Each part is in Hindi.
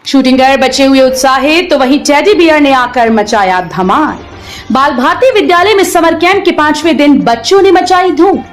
शूटिंग कर बचे हुए उत्साहित तो वहीं टेडी बियर ने आकर मचाया धमाल। बाल भारती विद्यालय में समर कैंप के 5वें दिन बच्चों ने मचाई धूम।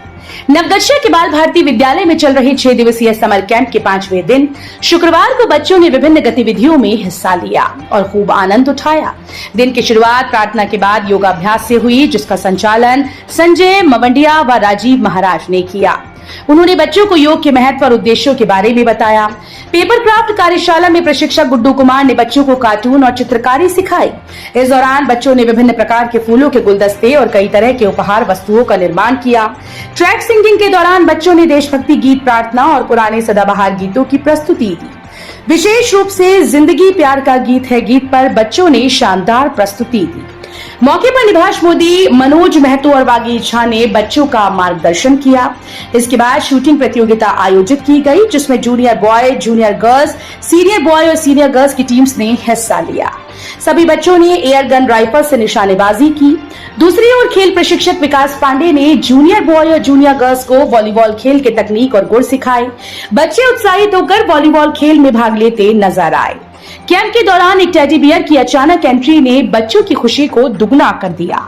नवगछिया के बाल भारती विद्यालय में चल रहे 6 दिवसीय समर कैंप के 5वें दिन शुक्रवार को बच्चों ने विभिन्न गतिविधियों में हिस्सा लिया और खूब आनंद उठाया। दिन की शुरुआत प्रार्थना के बाद योगाभ्यास से हुई, जिसका संचालन संजय मवंडिया व राजीव महाराज ने किया। उन्होंने बच्चों को योग के महत्व और उद्देश्यों के बारे में बताया। पेपर क्राफ्ट कार्यशाला में प्रशिक्षक गुड्डू कुमार ने बच्चों को कार्टून और चित्रकारी सिखाई। इस दौरान बच्चों ने विभिन्न प्रकार के फूलों के गुलदस्ते और कई तरह के उपहार वस्तुओं का निर्माण किया। ट्रैक सिंगिंग के दौरान बच्चों ने देशभक्ति गीत, प्रार्थना और पुराने सदाबहार गीतों की प्रस्तुति दी। विशेष रूप से जिंदगी प्यार का गीत है गीत पर बच्चों ने शानदार प्रस्तुति दी। मौके पर निभाष मोदी, मनोज महतो और बागी झा ने बच्चों का मार्गदर्शन किया। इसके बाद शूटिंग प्रतियोगिता आयोजित की गई, जिसमें junior boy, junior girls, senior boy और सीनियर गर्ल्स की टीम्स ने हिस्सा लिया। सभी बच्चों ने एयर गन राइफल से निशानेबाजी की। दूसरी ओर खेल प्रशिक्षक विकास पांडे ने जूनियर बॉय और जूनियर गर्ल्स को वॉलीबॉल खेल के तकनीक और गुर सिखाए। बच्चे उत्साहित होकर वॉलीबॉल खेल में भाग लेते नजर आए। कैंप के दौरान एक टेडी बियर की अचानक एंट्री ने बच्चों की खुशी को दुगना कर दिया।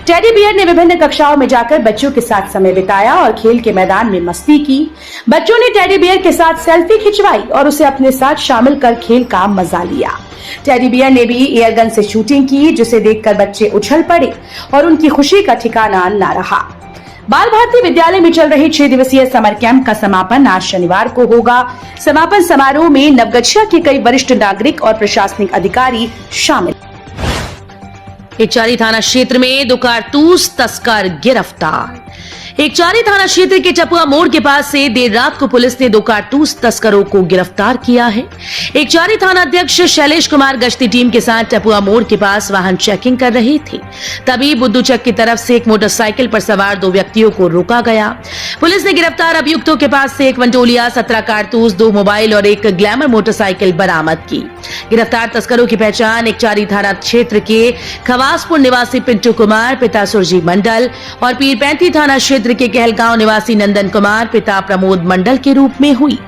टेडी बियर ने विभिन्न कक्षाओं में जाकर बच्चों के साथ समय बिताया और खेल के मैदान में मस्ती की। बच्चों ने टेडी बियर के साथ सेल्फी खिंचवाई और उसे अपने साथ शामिल कर खेल का मजा लिया। टेडी बियर ने भी एयरगन से शूटिंग की, जिसे देखकर बच्चे उछल पड़े और उनकी खुशी का ठिकाना न रहा। बाल भारती विद्यालय में चल रहे 6 दिवसीय समर कैंप का समापन आज शनिवार को होगा। समापन समारोह में नवगछिया के कई वरिष्ठ नागरिक और प्रशासनिक अधिकारी शामिल। एकचारी थाना क्षेत्र में 2 कारतूस तस्कर गिरफ्तार। एकचारी थाना क्षेत्र के टपुआ मोड़ के पास से देर रात को पुलिस ने 2 कारतूस तस्करों को गिरफ्तार किया है। एकचारी थाना अध्यक्ष शैलेश कुमार गश्ती टीम के साथ टपुआ मोड़ के पास वाहन चेकिंग कर रहे थे, तभी बुद्धूचक की तरफ से एक मोटरसाइकिल पर सवार 2 व्यक्तियों को रोका गया। पुलिस ने गिरफ्तार अभियुक्तों के पास से 1 वंटोलिया, 17 कारतूस, 2 मोबाइल और 1 ग्लैमर मोटरसाइकिल बरामद की। गिरफ्तार तस्करों की पहचान एकचारी थाना क्षेत्र के खवासपुर निवासी पिंटू कुमार, पिता सुरजी मंडल और पीरपैंती थाना क्षेत्र के कहलगांव निवासी नंदन कुमार, पिता प्रमोद मंडल के रूप में हुई।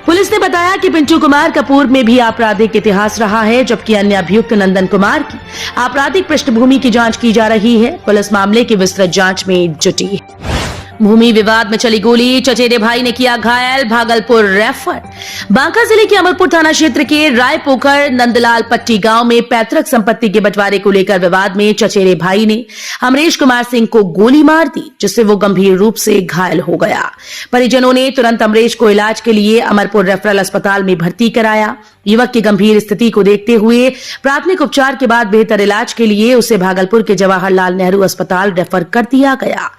पुलिस ने बताया कि पिंटू कुमार का पूर्व में भी आपराधिक इतिहास रहा है, जबकि अन्य अभियुक्त नंदन कुमार की आपराधिक पृष्ठभूमि की जांच की जा रही है। पुलिस मामले की विस्तृत जांच में जुटी है। भूमि विवाद में चली गोली, चचेरे भाई ने किया घायल, भागलपुर रेफर। बांका जिले के अमरपुर थाना क्षेत्र के रायपोखर नंदलाल पट्टी गांव में पैतृक संपत्ति के बंटवारे को लेकर विवाद में चचेरे भाई ने अमरेश कुमार सिंह को गोली मार दी, जिससे वो गंभीर रूप से घायल हो गया। परिजनों ने तुरंत अमरेश को इलाज के लिए अमरपुर रेफरल अस्पताल में भर्ती कराया। युवक की गंभीर स्थिति को देखते हुए प्राथमिक उपचार के बाद बेहतर इलाज के लिए उसे भागलपुर के जवाहरलाल नेहरू अस्पताल रेफर कर दिया गया।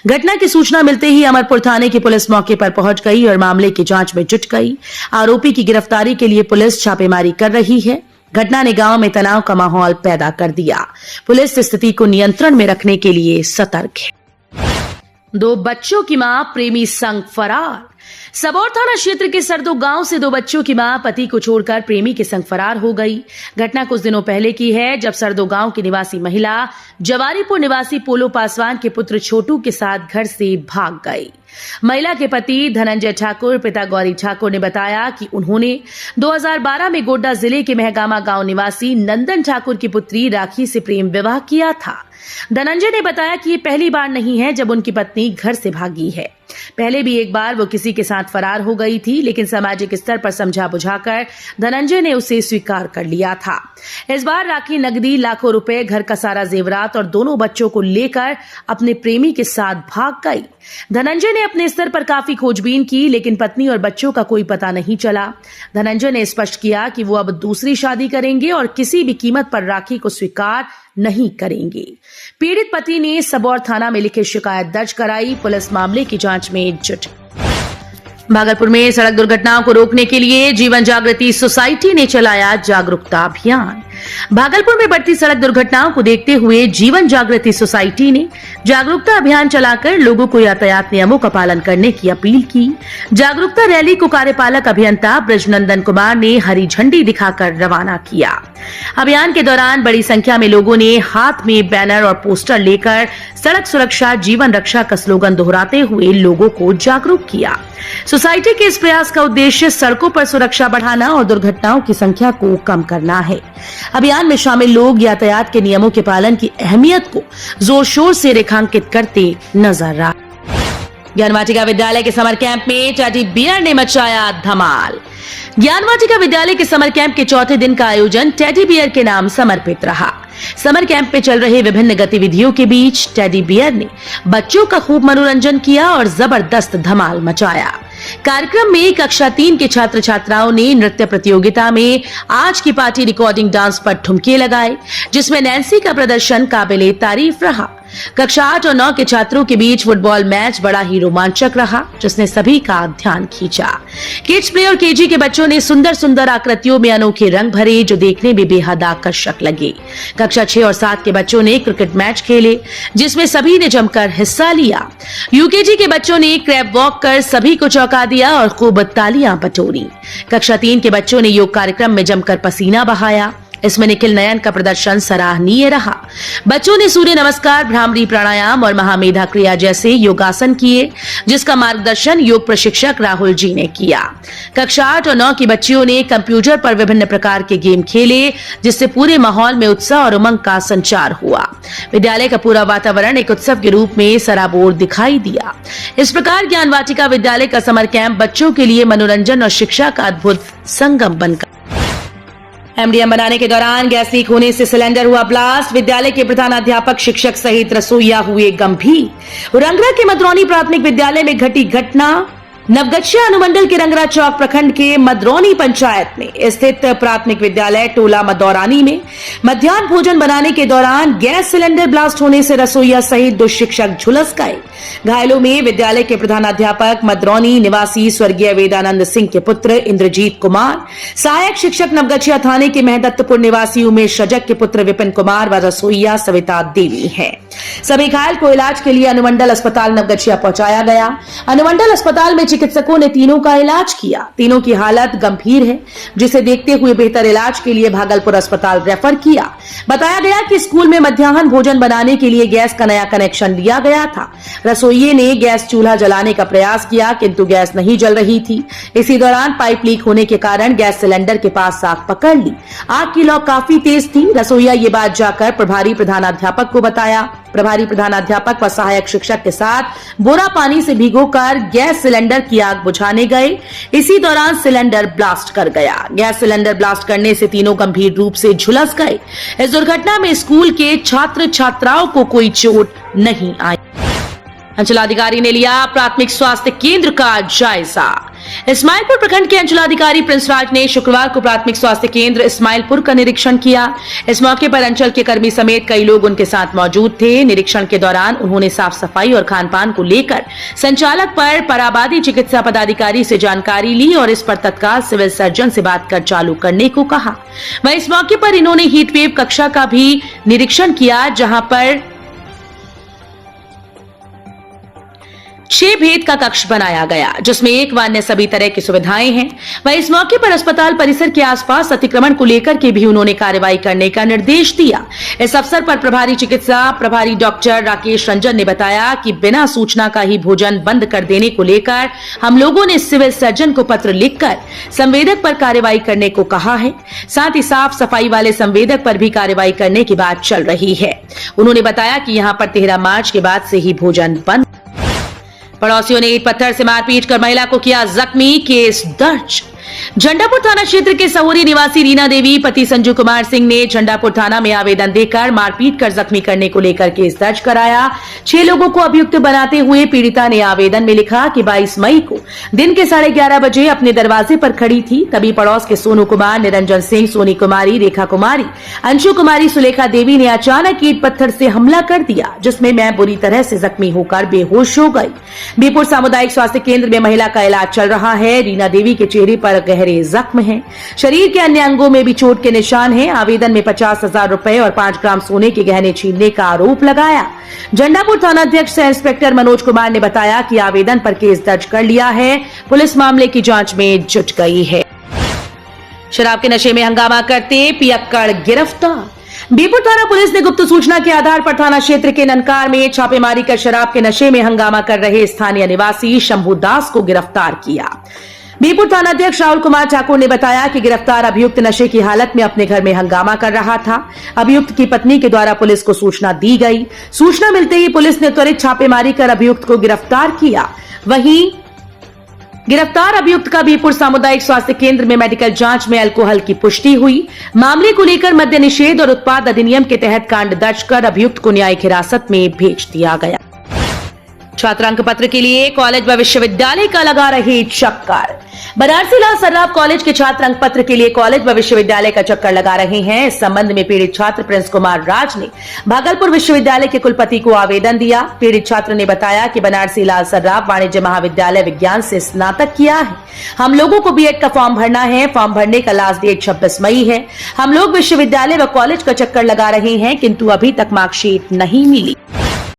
घटना की सूचना मिलते ही अमरपुर थाने की पुलिस मौके पर पहुंच गई और मामले की जांच में जुट गई। आरोपी की गिरफ्तारी के लिए पुलिस छापेमारी कर रही है। घटना ने गांव में तनाव का माहौल पैदा कर दिया। पुलिस स्थिति को नियंत्रण में रखने के लिए सतर्क है। 2 बच्चों की मां प्रेमी संग फरार। सबौर थाना क्षेत्र के सरदो गांव से 2 बच्चों की मां पति को छोड़कर प्रेमी के संग फरार हो गई। घटना कुछ दिनों पहले की है, जब सरदो गांव की निवासी महिला जवारीपुर निवासी पोलो पासवान के पुत्र छोटू के साथ घर से भाग गई। महिला के पति धनंजय ठाकुर, पिता गौरी ठाकुर ने बताया कि उन्होंने 2012 में गोड्डा जिले के महगामा गांव निवासी नंदन ठाकुर की पुत्री राखी से प्रेम विवाह किया था। धनंजय ने बताया कि ये पहली बार नहीं है जब उनकी पत्नी घर से भागी है। पहले भी एक बार वो किसी के साथ फरार हो गई थी, लेकिन सामाजिक स्तर पर समझा बुझाकर धनंजय ने उसे स्वीकार कर लिया था। इस बार राखी नकदी, लाखों रुपए, घर का सारा जेवरात और दोनों बच्चों को लेकर अपने प्रेमी के साथ भाग गई। धनंजय ने अपने स्तर पर काफी खोजबीन की, लेकिन पत्नी और बच्चों का कोई पता नहीं चला। धनंजय ने स्पष्ट किया कि वो अब दूसरी शादी करेंगे और किसी भी कीमत पर राखी को स्वीकार नहीं करेंगे। पीड़ित पति ने सबौर थाना में लिखित शिकायत दर्ज कराई। पुलिस मामले की जांच में जुट। भागलपुर में सड़क दुर्घटनाओं को रोकने के लिए जीवन जागृति सोसाइटी ने चलाया जागरूकता अभियान। भागलपुर में बढ़ती सड़क दुर्घटनाओं को देखते हुए जीवन जागृति सोसाइटी ने जागरूकता अभियान चलाकर लोगों को यातायात नियमों का पालन करने की अपील की। जागरूकता रैली को कार्यपालक अभियंता ब्रजनंदन कुमार ने हरी झंडी दिखाकर रवाना किया। अभियान के दौरान बड़ी संख्या में लोगों ने हाथ में बैनर और पोस्टर लेकर सड़क सुरक्षा जीवन रक्षा का स्लोगन दोहराते हुए लोगों को जागरूक किया। सोसाइटी के इस प्रयास का उद्देश्य सड़कों पर सुरक्षा बढ़ाना और दुर्घटनाओं की संख्या को कम करना है। अभियान में शामिल लोग यातायात के नियमों के पालन की अहमियत को जोर शोर से रेखांकित करते नजर आए। ज्ञान वाटिका विद्यालय के समर कैंप में टेडी बियर ने मचाया धमाल। ज्ञान वाटिका विद्यालय के समर कैंप के चौथे दिन का आयोजन टेडी बियर के नाम समर्पित रहा। समर कैंप में चल रहे विभिन्न गतिविधियों के बीच टेडी बियर ने बच्चों का खूब मनोरंजन किया और जबरदस्त धमाल मचाया। कार्यक्रम में कक्षा 3 के छात्र छात्राओं ने नृत्य प्रतियोगिता में आज की पार्टी रिकॉर्डिंग डांस पर ठुमके लगाए, जिसमें नैन्सी का प्रदर्शन काबिले तारीफ रहा। कक्षा 8 और 9 के छात्रों के बीच फुटबॉल मैच बड़ा ही रोमांचक रहा, जिसने सभी का ध्यान खींचा। किड्स प्ले और केजी के बच्चों ने सुंदर सुंदर आकृतियों में अनोखे रंग भरे, जो देखने में बेहद आकर्षक लगे। कक्षा 6 और 7 के बच्चों ने क्रिकेट मैच खेले, जिसमें सभी ने जमकर हिस्सा लिया। यूकेजी के बच्चों ने क्रैब वॉक कर सभी को चौंका दिया और खूब तालियां बटोरी। कक्षा 3 के बच्चों ने योग कार्यक्रम में जमकर पसीना बहाया। इसमें निखिल नयन का प्रदर्शन सराहनीय रहा। बच्चों ने सूर्य नमस्कार, भ्रामरी प्राणायाम और महामेधा क्रिया जैसे योगासन किए, जिसका मार्गदर्शन योग प्रशिक्षक राहुल जी ने किया। कक्षा 8 और 9 की बच्चियों ने कंप्यूटर पर विभिन्न प्रकार के गेम खेले, जिससे पूरे माहौल में उत्साह और उमंग का संचार हुआ। विद्यालय का पूरा वातावरण एक उत्सव के रूप में सराबोर दिखाई दिया। इस प्रकार ज्ञान वाटिका विद्यालय का समर कैंप बच्चों के लिए मनोरंजन और शिक्षा का अद्भुत संगम बनकर एमडीएम बनाने के दौरान गैस लीक होने से सिलेंडर हुआ ब्लास्ट। विद्यालय के प्रधानाध्यापक, शिक्षक सहित रसोइया हुए गंभीर। रंगरा के मदरौनी प्राथमिक विद्यालय में घटी घटना। नवगछिया अनुमंडल के रंगरा चौक प्रखंड के मदरौनी पंचायत में स्थित प्राथमिक विद्यालय टोला मदौरानी में मध्याह्न भोजन बनाने के दौरान गैस सिलेंडर ब्लास्ट होने से रसोइया सहित 2 शिक्षक झुलस गए। घायलों में विद्यालय के प्रधानाध्यापक, मदरौनी निवासी स्वर्गीय वेदानंद सिंह के पुत्र इंद्रजीत कुमार, सहायक शिक्षक नवगछिया थाने के महदत्तपुर निवासी उमेश रजक के पुत्र विपिन कुमार व रसोइया सविता देवी है। सभी घायल को इलाज के लिए अनुमंडल अस्पताल नवगछिया पहुंचाया गया। अनुमंडल अस्पताल में चिकित्सकों ने तीनों का इलाज किया। तीनों की हालत गंभीर है, जिसे देखते हुए बेहतर इलाज के लिए भागलपुर अस्पताल रेफर किया। बताया गया कि स्कूल में मध्याह्न भोजन बनाने के लिए गैस का नया कनेक्शन लिया गया था। रसोइये ने गैस चूल्हा जलाने का प्रयास किया, किंतु गैस नहीं जल रही थी। इसी दौरान पाइप लीक होने के कारण गैस सिलेंडर के पास आग पकड़ ली। आग की लौ काफी तेज थी। रसोइया ये बात जाकर प्रभारी प्रधानाध्यापक को बताया। प्रभारी प्रधानाध्यापक व सहायक शिक्षक के साथ बोरा पानी से भिगोकर गैस सिलेंडर की आग बुझाने गए। इसी दौरान सिलेंडर ब्लास्ट कर गया। गैस सिलेंडर ब्लास्ट करने से तीनों गंभीर रूप से झुलस गए। इस दुर्घटना में स्कूल के छात्र छात्राओं को कोई चोट नहीं आई। अंचलाधिकारी ने लिया प्राथमिक स्वास्थ्य केंद्र का जायजा। इस्माइलपुर प्रखंड के अंचलाधिकारी प्रिंस राज ने शुक्रवार को प्राथमिक स्वास्थ्य केंद्र इस्माइलपुर का निरीक्षण किया। इस मौके पर अंचल के कर्मी समेत कई लोग उनके साथ मौजूद थे। निरीक्षण के दौरान उन्होंने साफ सफाई और खान पान को लेकर संचालक पर पराबादी चिकित्सा पदाधिकारी से जानकारी ली और इस पर तत्काल सिविल सर्जन से बात कर चालू करने को कहा। वहीं इस मौके पर इन्होंने हीटवेव कक्षा का भी निरीक्षण किया, जहां पर 6 भेद का कक्ष बनाया गया, जिसमें एक व अन्य सभी तरह की सुविधाएं हैं। वहीं इस मौके पर अस्पताल परिसर के आसपास अतिक्रमण को लेकर के भी उन्होंने कार्रवाई करने का निर्देश दिया। इस अवसर पर प्रभारी चिकित्सा प्रभारी डॉक्टर राकेश रंजन ने बताया कि बिना सूचना का ही भोजन बंद कर देने को लेकर हम लोगों ने सिविल सर्जन को पत्र लिखकर संवेदक पर कार्रवाई करने को कहा है। साथ ही साफ सफाई वाले संवेदक पर भी कार्रवाई करने की बात चल रही है। उन्होंने बताया कि यहाँ पर 13 मार्च के बाद से ही भोजन बंद। पड़ोसियों ने ईंट पत्थर से मारपीट कर महिला को किया जख्मी, केस दर्ज। झंडापुर थाना क्षेत्र के सहोरी निवासी रीना देवी पति संजू कुमार सिंह ने झंडापुर थाना में आवेदन देकर मारपीट कर जख्मी करने को लेकर केस दर्ज कराया। 6 लोगों को अभियुक्त बनाते हुए पीड़िता ने आवेदन में लिखा कि 22 मई को दिन के 11:30 बजे अपने दरवाजे पर खड़ी थी। तभी पड़ोस के सोनू कुमार, निरंजन सिंह, सोनी कुमारी, रेखा कुमारी, अंशु कुमारी, सुलेखा देवी ने अचानक ईंट पत्थर से हमला कर दिया, जिसमें मैं बुरी तरह से जख्मी होकर बेहोश हो गई। बीपुर सामुदायिक स्वास्थ्य केंद्र में महिला का इलाज चल रहा है। रीना देवी के चेहरे पर गहरे जख्म हैं। शरीर के अन्य अंगों में भी चोट के निशान हैं। आवेदन में 50,000 रुपए और 5 ग्राम सोने के गहने छीनने का आरोप लगाया। झंडापुर थानाध्यक्ष सह इंस्पेक्टर मनोज कुमार ने बताया कि आवेदन पर केस दर्ज कर लिया है। पुलिस मामले की जांच में जुट गई है। शराब के नशे में हंगामा करते पियक्कड़ गिरफ्तार। बीरपुर थाना पुलिस ने गुप्त सूचना के आधार पर थाना क्षेत्र के ननकार में छापेमारी कर शराब के नशे में हंगामा कर रहे स्थानीय निवासी शंभू दास को गिरफ्तार किया। बीरपुर थानाध्यक्ष राहुल कुमार ठाकुर ने बताया कि गिरफ्तार अभियुक्त नशे की हालत में अपने घर में हंगामा कर रहा था। अभियुक्त की पत्नी के द्वारा पुलिस को सूचना दी गई। सूचना मिलते ही पुलिस ने त्वरित छापेमारी कर अभियुक्त को गिरफ्तार किया। वहीं गिरफ्तार अभियुक्त का बीरपुर सामुदायिक स्वास्थ्य केंद्र में मेडिकल जांच में अल्कोहल की पुष्टि हुई। मामले को लेकर मद्य निषेध और उत्पाद अधिनियम के तहत कांड दर्ज कर अभियुक्त को न्यायिक हिरासत में भेज दिया गया। छात्र अंक पत्र के लिए कॉलेज व विश्वविद्यालय का लगा रहे चक्कर। बनारसी लाल सर्राफ कॉलेज के छात्र अंक पत्र के लिए कॉलेज व विश्वविद्यालय का चक्कर लगा रहे हैं। इस संबंध में पीड़ित छात्र प्रिंस कुमार राज ने भागलपुर विश्वविद्यालय के कुलपति को आवेदन दिया। पीड़ित छात्र ने बताया कि बनारसी लाल सर्राफ वाणिज्य महाविद्यालय विज्ञान से स्नातक किया है। हम लोगों को बीएड का फॉर्म भरना है। फॉर्म भरने का लास्ट डेट 26 मई है। हम लोग विश्वविद्यालय व कॉलेज का चक्कर लगा रहे हैं, किंतु अभी तक मार्कशीट नहीं मिली।